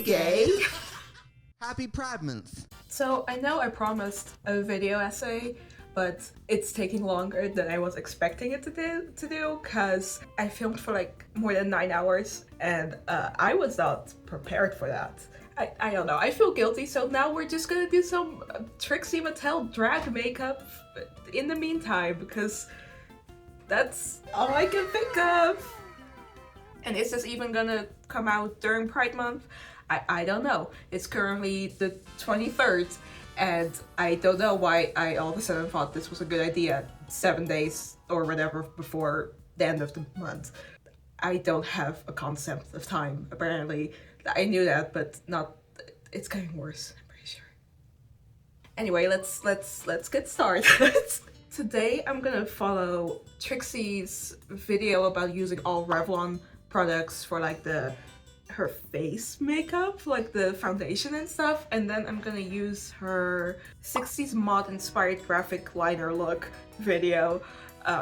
gay. Happy Pride Month. So I know I promised a video essay, but it's taking longer than I was expecting it to do because I filmed for like more than 9 hours and I was not prepared for that. I don't know, I feel guilty, so now we're just gonna do some Trixie Mattel Drag Make-up in the meantime because that's all I can think of. And is this even gonna come out during Pride Month? I don't know. It's currently the 23rd and I don't know why I all of a sudden thought this was a good idea 7 days or whatever before the end of the month. I don't have a concept of time, apparently. I knew that, but not. It's getting worse, I'm pretty sure. Anyway, let's get started. Today I'm gonna follow Trixie's video about using all Revlon products for like her face makeup, like the foundation and stuff, and then I'm gonna use her 60s mod inspired graphic liner look video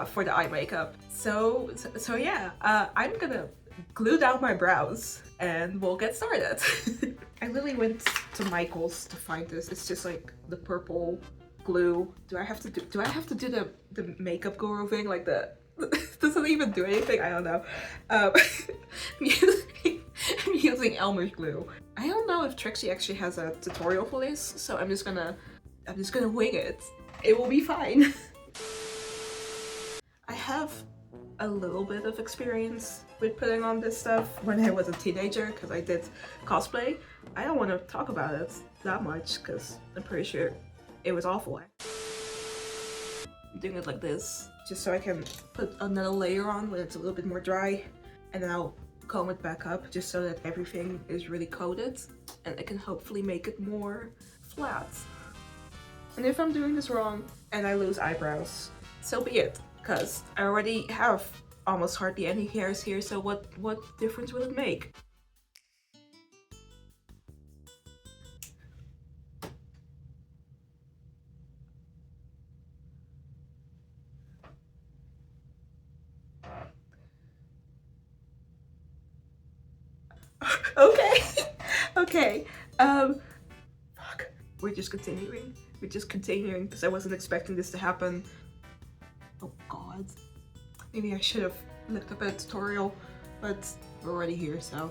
for the eye makeup. So yeah, I'm gonna glue down my brows and we'll get started. I really went to Michael's to find this. It's just like the purple glue. Do I have to do the makeup guru thing, like the does it even do anything? I don't know. I'm using Elmer's glue. I don't know if Trixie actually has a tutorial for this, so I'm just gonna wing it. It will be fine. I have a little bit of experience with putting on this stuff when I was a teenager because I did cosplay. I don't want to talk about it that much because I'm pretty sure it was awful. I'm doing it like this just so I can put another layer on when it's a little bit more dry, and then I'll comb it back up just so that everything is really coated and I can hopefully make it more flat. And if I'm doing this wrong and I lose eyebrows, so be it, because I already have almost hardly any hairs here, so what difference will it make? Okay, fuck. We're just continuing because I wasn't expecting this to happen. Oh god. Maybe I should have looked up a tutorial, but we're already here, so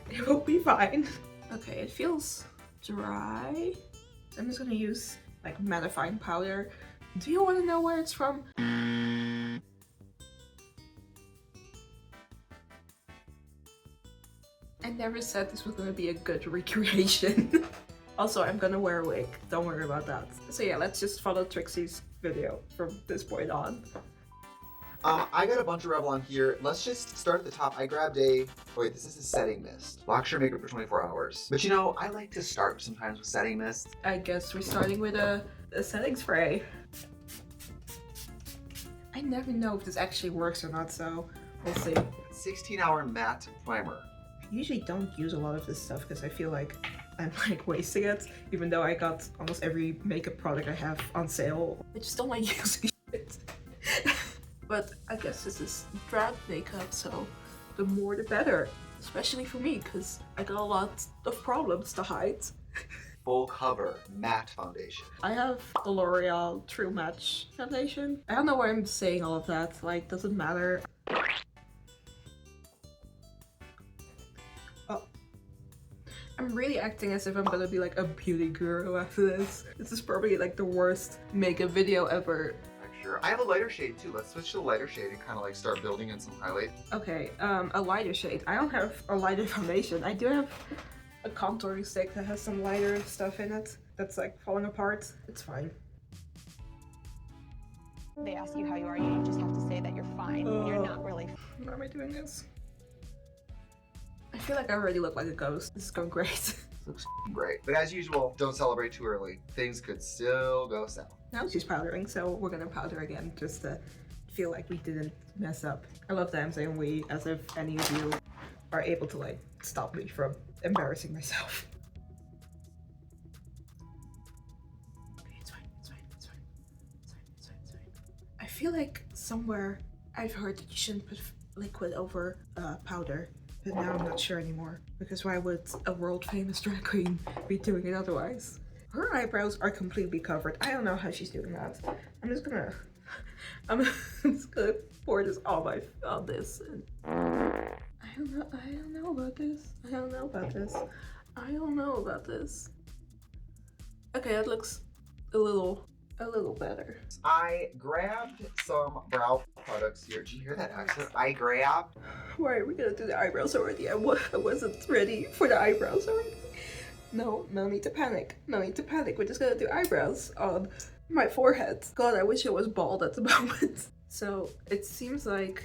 it will be fine. Okay, it feels dry. I'm just gonna use like mattifying powder. Do you want to know where it's from? I never said this was gonna be a good recreation. Also, I'm gonna wear a wig. Don't worry about that. So yeah, let's just follow Trixie's video from this point on. I got a bunch of Revlon here. Let's just start at the top. I grabbed this is a setting mist. Locks your makeup for 24 hours. But you know, I like to start sometimes with setting mist. I guess we're starting with a setting spray. I never know if this actually works or not, so we'll see. 16-hour matte primer. I usually don't use a lot of this stuff because I feel like I'm like wasting it, even though I got almost every makeup product I have on sale. I just don't like using it. But I guess this is drag makeup, so the more the better, especially for me because I got a lot of problems to hide. Full cover matte foundation. I have the L'Oreal True Match foundation. I don't know why I'm saying all of that, like, doesn't matter. Oh. I'm really acting as if I'm gonna be like a beauty guru after this. This is probably like the worst makeup video ever. Sure. I have a lighter shade too. Let's switch to the lighter shade and kind of like start building in some highlight. Okay, a lighter shade. I don't have a lighter foundation. I do have a contouring stick that has some lighter stuff in it that's like falling apart. It's fine. They ask you how you are, you just have to say that you're fine when you're not really. Why am I doing this? I feel like I already look like a ghost. This is going great. Looks great. But as usual, don't celebrate too early. Things could still go south. Now she's powdering, so we're gonna powder again just to feel like we didn't mess up. I love that I'm saying we, as if any of you are able to like stop me from embarrassing myself. Okay, it's fine. I feel like somewhere I've heard that you shouldn't put liquid over powder But now I'm not sure anymore, because why would a world famous drag queen be doing it otherwise? Her eyebrows are completely covered. I don't know how she's doing that. I'm just gonna pour this on this. And I don't know about this. I don't know about this. Okay, that looks a little better. I grabbed some brow products here. Did you hear that accent? I grabbed. Why are we gonna do the eyebrows already? I wasn't ready for the eyebrows already. No need to panic. No need to panic. We're just gonna do eyebrows on my forehead. God, I wish I was bald at the moment. So it seems like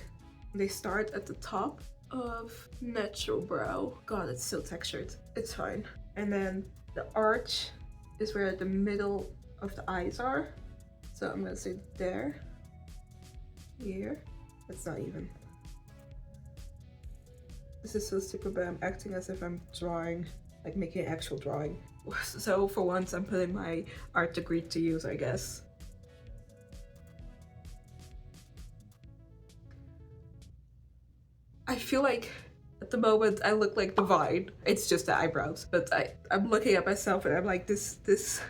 they start at the top of natural brow. God, it's so textured. It's fine. And then the arch is where the middle of the eyes are. So I'm gonna say there. Here. That's not even. This is so stupid, but I'm acting as if I'm drawing, like making an actual drawing. So for once I'm putting my art degree to use, I guess. I feel like at the moment I look like Divine. It's just the eyebrows, but I'm looking at myself and I'm like this.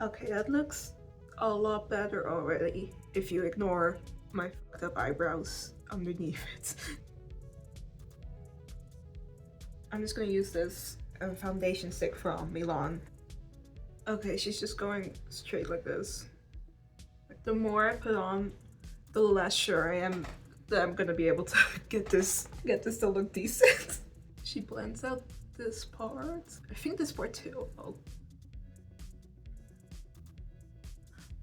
Okay, that looks a lot better already if you ignore my fucked up eyebrows underneath it. I'm just gonna use this foundation stick from Milan. Okay, she's just going straight like this. The more I put on, the less sure I am that I'm gonna be able to get this to look decent. She blends out this part. I think this part too.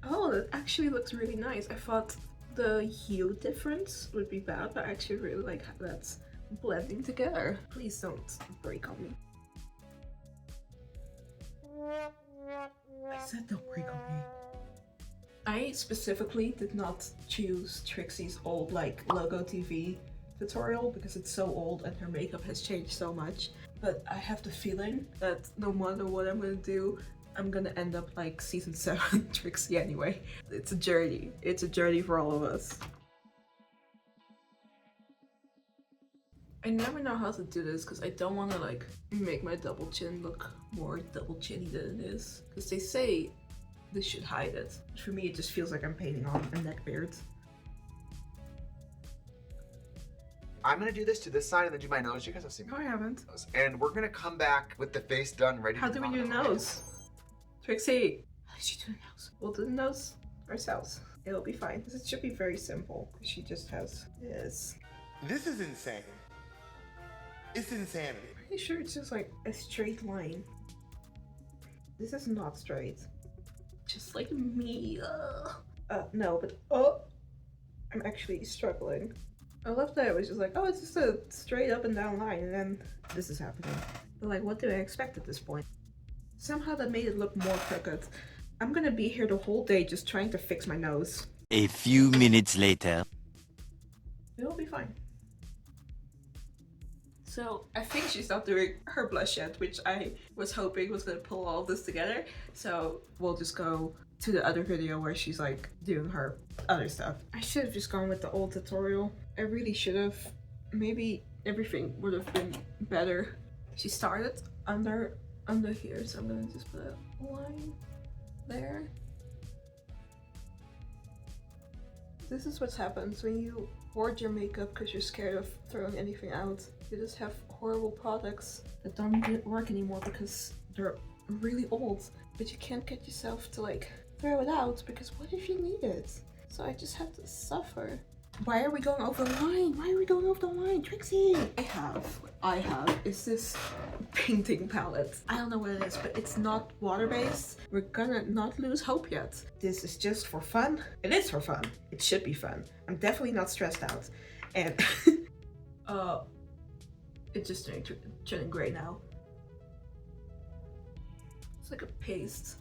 Oh, that actually looks really nice. I thought the hue difference would be bad, but I actually really like how that's blending together. Please don't break on me. I said don't break on me. I specifically did not choose Trixie's old like logo TV tutorial because it's so old and her makeup has changed so much. But I have the feeling that no matter what I'm gonna do, I'm gonna end up like season 7 Trixie anyway. It's a journey. It's a journey for all of us. I never know how to do this because I don't want to like make my double chin look more double chinny than it is. Because they say this should hide it. For me, it just feels like I'm painting on a neck beard. I'm gonna do this to this side and then do my nose. You guys have seen me. No, I haven't. And we're gonna come back with the face done, ready. How do we do the nose? Trixie, how did she do the nose? We'll do the nose ourselves. It'll be fine. It should be very simple. She just has this. This is insane. It's insanity. Pretty sure it's just like a straight line. This is not straight. Just like me. No, but I'm actually struggling. I love that it was just like, oh, it's just a straight up and down line, and then this is happening. But like, what do I expect at this point? Somehow that made it look more crooked. I'm gonna be here the whole day just trying to fix my nose. A few minutes later. It'll be fine. So I think she's not doing her blush yet, which I was hoping was gonna pull all of this together. So we'll just go to the other video where she's like doing her other stuff. I should have just gone with the old tutorial. I really should have. Maybe everything would have been better. She started under here, so I'm gonna just put a line there. This is what happens when you hoard your makeup because you're scared of throwing anything out. You just have horrible products that don't work anymore because they're really old, but you can't get yourself to like throw it out because what if you need it? So I just have to suffer. Why are we going over the line? Why are we going over the line, Trixie? I have is this painting palette. I don't know what it is, but it's not water-based. We're gonna not lose hope yet. This is just for fun. It is for fun. It should be fun. I'm definitely not stressed out. And it's just turning gray now. It's like a paste.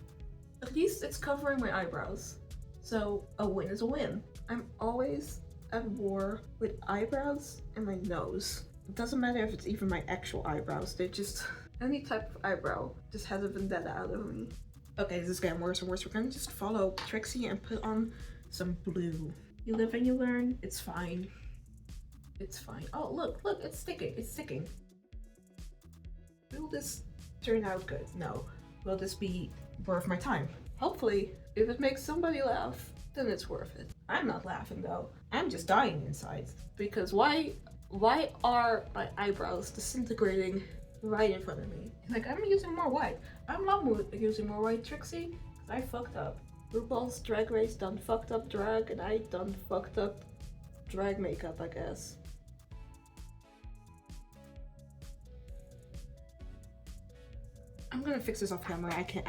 At least it's covering my eyebrows. So a win is a win. I'm always at war with eyebrows and my nose. It doesn't matter if it's even my actual eyebrows. They're just any type of eyebrow just has a vendetta out of me. Okay, this is getting worse and worse. We're gonna just follow Trixie and put on some blue. You live and you learn. It's fine. It's fine. Oh, look, it's sticking. It's sticking. Will this turn out good? No. Will this be worth my time? Hopefully. If it makes somebody laugh, then it's worth it. I'm not laughing though. I'm just dying inside. Because why are my eyebrows disintegrating right in front of me? Like, I'm using more white. I'm not using more white, Trixie, because I fucked up. RuPaul's Drag Race done fucked up drag, and I done fucked up drag makeup, I guess. I'm gonna fix this off camera. I can't.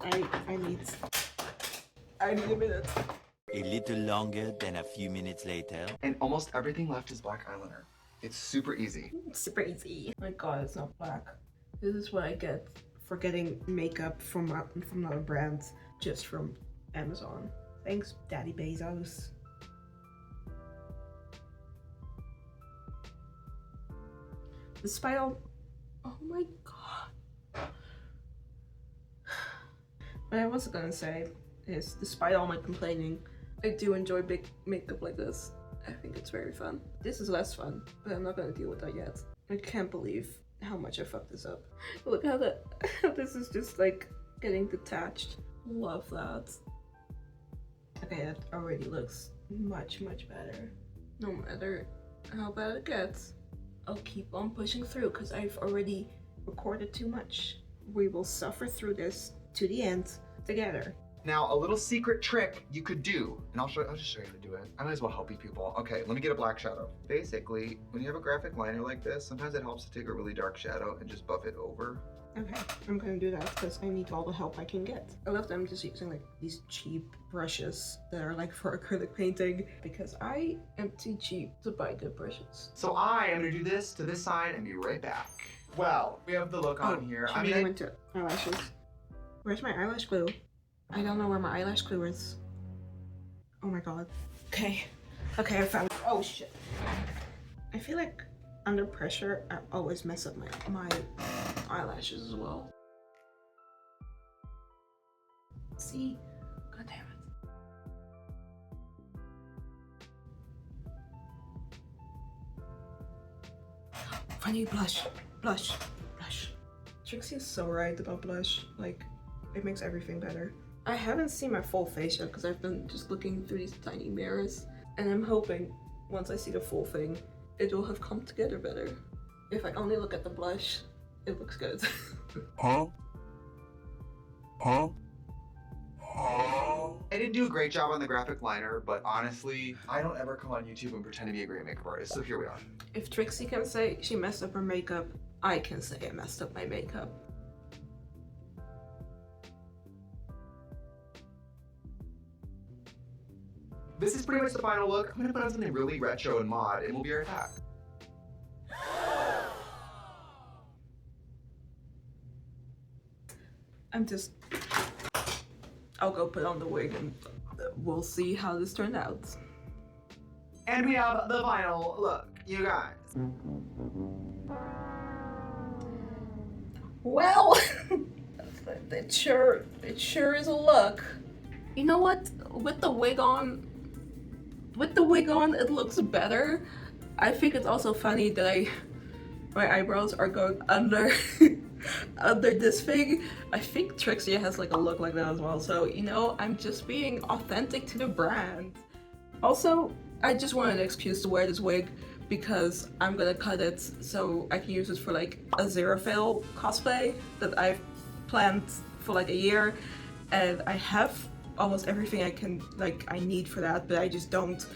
I need a minute. A little longer than a few minutes later. And almost everything left is black eyeliner. It's super easy. Super easy. Oh my god, it's not black. This is what I get for getting makeup from another brand just from Amazon. Thanks, Daddy Bezos. Despite all, oh my god. What I was gonna say is, despite all my complaining, I do enjoy big makeup like this. I think it's very fun. This is less fun, but I'm not gonna deal with that yet. I can't believe how much I fucked this up. Look how this is just like getting detached. Love that. Okay, that already looks much better. No matter how bad it gets, I'll keep on pushing through because I've already recorded too much. We will suffer through this to the end together. Now, a little secret trick you could do, and I'll just show you how to do it. I might as well help you people. Okay, let me get a black shadow. Basically, when you have a graphic liner like this, sometimes it helps to take a really dark shadow and just buff it over. Okay, I'm gonna do that because I need all the help I can get. I love them just using like these cheap brushes that are like for acrylic painting because I am too cheap to buy good brushes. So I am gonna do this to this side and be right back. Well, we have the look on here. I mean, went to eyelashes. Where's my eyelash glue? I don't know where my eyelash glue is. Oh my god. Okay, I found it. Oh shit. I feel like under pressure, I always mess up my eyelashes as well. See? God damn it. I need blush. Blush. Trixie is so right about blush. Like, it makes everything better. I haven't seen my full face yet because I've been just looking through these tiny mirrors. And I'm hoping, once I see the full thing, it will have come together better. If I only look at the blush, it looks good. Huh? I didn't do a great job on the graphic liner, but honestly, I don't ever come on YouTube and pretend to be a great makeup artist, so here we are. If Trixie can say she messed up her makeup, I can say I messed up my makeup. This is pretty much the final look. I'm gonna put on something really retro and mod, and we'll be right back. I'll go put on the wig and we'll see how this turned out. And we have the final look, you guys. Well, it sure is a look. You know what? With the wig on, it looks better. I think it's also funny that my eyebrows are going under under this thing. I think Trixie has like a look like that as well. So, you know, I'm just being authentic to the brand. Also, I just wanted an excuse to wear this wig because I'm gonna cut it so I can use it for like a zero fail cosplay that I've planned for like a year, and I have almost everything I need for that, but I just don't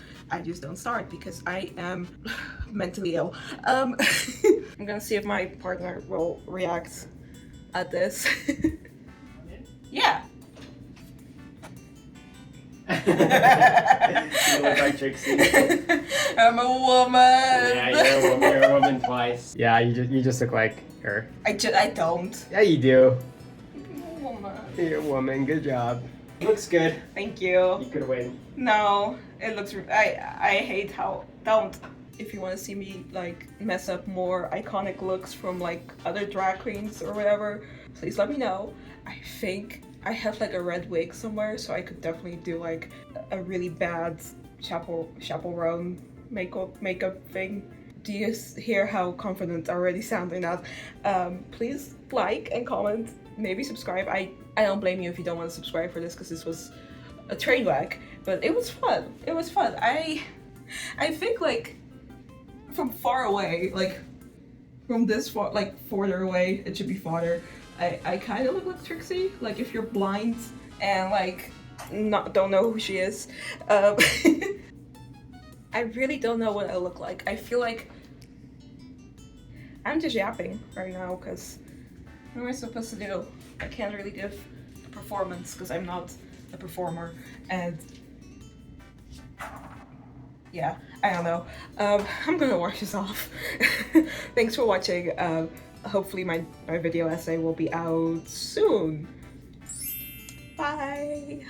start because I am mentally ill. I'm gonna see if my partner will react at this. Yeah. You look like Trixie. I'm a woman. Yeah, you're a woman twice. Yeah, you just look like her. I don't. Yeah, you do. I'm a woman. You're a woman. Good job. Looks good. Thank you. You could win. No, it looks. I hate how. Don't. If you want to see me like mess up more iconic looks from like other drag queens or whatever, please let me know. I think I have like a red wig somewhere, so I could definitely do like a really bad chaperone makeup thing. Do you hear how confident I already sound in that? Please like and comment, maybe subscribe. I don't blame you if you don't want to subscribe for this, because this was a train wreck, but it was fun. It was fun. I think like from far away, like from this far, like farther away, it should be farther. I kind of look like Trixie. Like if you're blind and like don't know who she is. I really don't know what I look like. I feel like I'm just yapping right now because what am I supposed to do? I can't really give a performance because I'm not a performer, and yeah, I don't know. I'm gonna wash this off. Thanks for watching. Hopefully my video essay will be out soon. Bye!